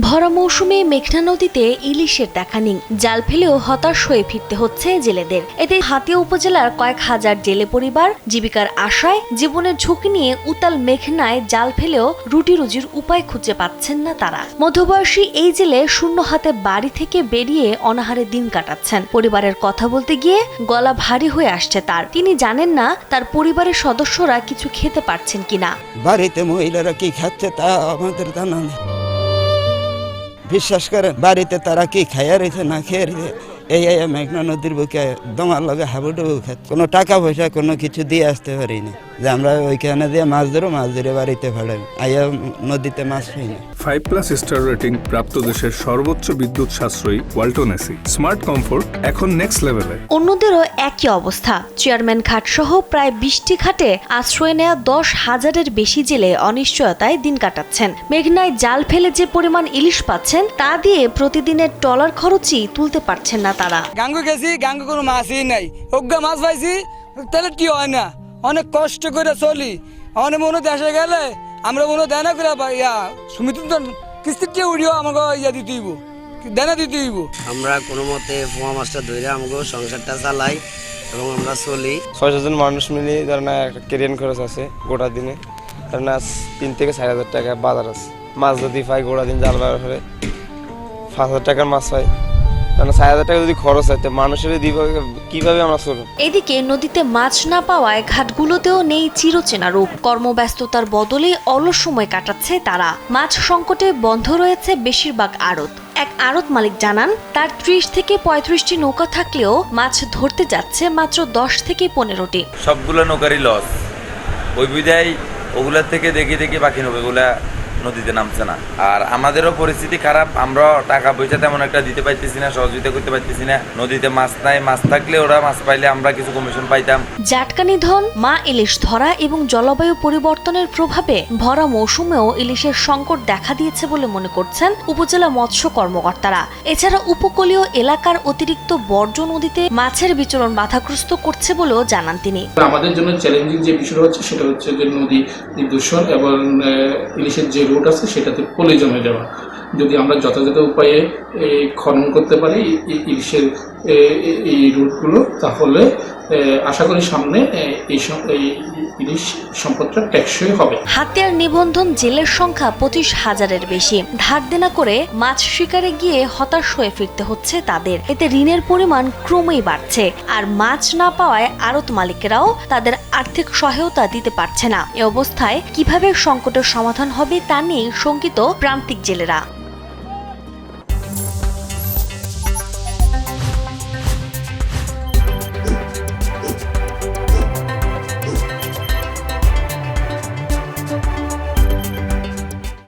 ভরা মৌসুমে মেঘনা নদীতে ইলিশের দেখা নেই। জাল ফেলেও হতাশ হয়ে ফিরতে হচ্ছে জেলেদের। এতে হাতিয়া উপজেলার কয়েক হাজার জেলে পরিবার জীবিকার আশায় জীবনের ঝুঁকি নিয়ে উতাল মেঘনায় জাল ফেলেও রুটি রুজির উপায় খুঁজে পাচ্ছেন না তারা। মধ্যবয়সী এই জেলে শূন্য হাতে বাড়ি থেকে বেরিয়ে অনাহারে দিন কাটাচ্ছেন। পরিবারের কথা বলতে গিয়ে গলা ভারী হয়ে আসছে তার। তিনি জানেন না তার পরিবারের সদস্যরা কিছু খেতে পারছেন কিনা। বাড়িতে মহিলারা কি খাচ্ছে তা আমাদের জানা নেই। বিশ্বাস করেন বাড়িতে তারা কি খাইয়া রয়েছে না খেয়ে রয়েছে এই মেঘনা নদীর বুকে দমার লগে হাবুডুবু খাচ্ছে। কোনো টাকা পয়সা কোনো কিছু দিয়ে আসতে পারিনি যে আমরা ওইখানে দিয়ে মাছ ধরে বাড়িতে ফেলাম। আইয়া নদীতে মাছ পাই না। 5+ স্টার রেটিং প্রাপ্ত দেশের সর্বোচ্চ বিদ্যুৎ সাশ্রয়ী ওয়ালটন এসি স্মার্ট কমফোর্ট এখন নেক্সট লেভেলে। অন্যদেরও একই অবস্থা। চেয়ারম্যান ঘাট সহ প্রায় 20টি ঘাটে আশ্রয় নেওয়া 10,000-এর বেশি জেলে অনিশ্চয়তায় দিন কাটাচ্ছেন। মেঘনায় জাল ফেলে যে পরিমাণ ইলিশ পাচ্ছেন তা দিয়ে প্রতিদিনের ট্রলার খরচই তুলতে পারছেন না তারা। গাঙ্গু গেছি, গাঙ্গু কোনো মাছই নাই। অজ্ঞা মাছ পাইছি তাহলে কি হয় না, অনেক কষ্ট করে চলি। অনেক মনে দেশে গেলে আমরা মনে দেনা করে সমিতি কিস্তিতে উড়িও আমাকে দিতে হইব, দেনা দিতে হইব। আমরা কোনো মতে পোয়া মাছটা ধরে আমাকে সংসারটা চালাই এবং আমরা চলি। 600 জন মানুষ মিলে ধরেন একটা কেরিয়ান খরচ আছে গোটা দিনে, ধরেন 3 থেকে 4,000 টাকা বাজার আছে। মাছ যদি পাই গোটা দিন জাল ব্যবহার করে 5,000 টাকার মাছ পাই, 4,000 টাকা যদি খরচ হয় মানুষের কিভাবে আমরা চলব? এদিকে নদীতে মাছ না পাওয়ায় ঘাটগুলোতেও নেই চিরচেনা রূপ। কর্মব্যস্ততার বদলে অলস সময় কাটাচ্ছে তারা। মাছ সংকটে বন্ধ রয়েছে বেশিরভাগ আড়ত। এক আড়ত মালিক জানান তার 30 থেকে 35টি নৌকা থাকলেও মাছ ধরতে যাচ্ছে মাত্র 10 থেকে 15টি। সবগুলো নৌকারই লস। ওই বিদায় ওগুলার থেকে দেখি বাকি নৌকাগুলা নদীতে নামছে না। আর আমাদেরও পরিস্থিতি খারাপ। আমরা টাকা পয়সা তেমন একটা দিতে পারতেছি না, সহযোগিতা করতে পারতেছি না। নদীতে মাছ নাই, মাছ থাকলে ওরা মাছ পাইলে আমরা কিছু কমিশন পাইতাম। জাটকা নিধন, মা ইলিশ ধরা এবং জলবায়ু পরিবর্তনের প্রভাবে ভরা মৌসুমেও ইলিশের সংকট দেখা দিয়েছে বলে মনে করছেন উপজেলা মৎস্য কর্মকর্তারা। এছাড়া উপকূলীয় এলাকার অতিরিক্ত বর্জ্য নদীতে মাছের বিচরণ বাধাগ্রস্ত করছে বলেও জানান তিনি। আমাদের জন্য চ্যালেঞ্জিং যে বিষয় হচ্ছে সেটা হচ্ছে যে নদী দূষণ এবং ইলিশের যে রুট আছে সেটাতে পলি জমে যাওয়া। যদি আমরা যথাযথ উপায়ে খনন করতে পারি ইলিশের এই রুটগুলো, তাহলে আশা করি সামনে এই ইলিশ সম্পদটা টেকসই হবে। হাতিয়ার নিবন্ধন জেলের সংখ্যা 25,000-এর বেশি। ধার দেনা করে মাছ শিকারে গিয়ে হতাশ হয়ে ফিরতে হচ্ছে তাদের। এতে ঋণের পরিমাণ ক্রমেই বাড়ছে। আর মাছ না পাওয়ায় আড়ত মালিকেরাও তাদের আর্থিক সহায়তা দিতে পারছে না। এ অবস্থায় কিভাবে সংকটের সমাধান হবে তা নিয়ে শঙ্কিত প্রান্তিক জেলেরা।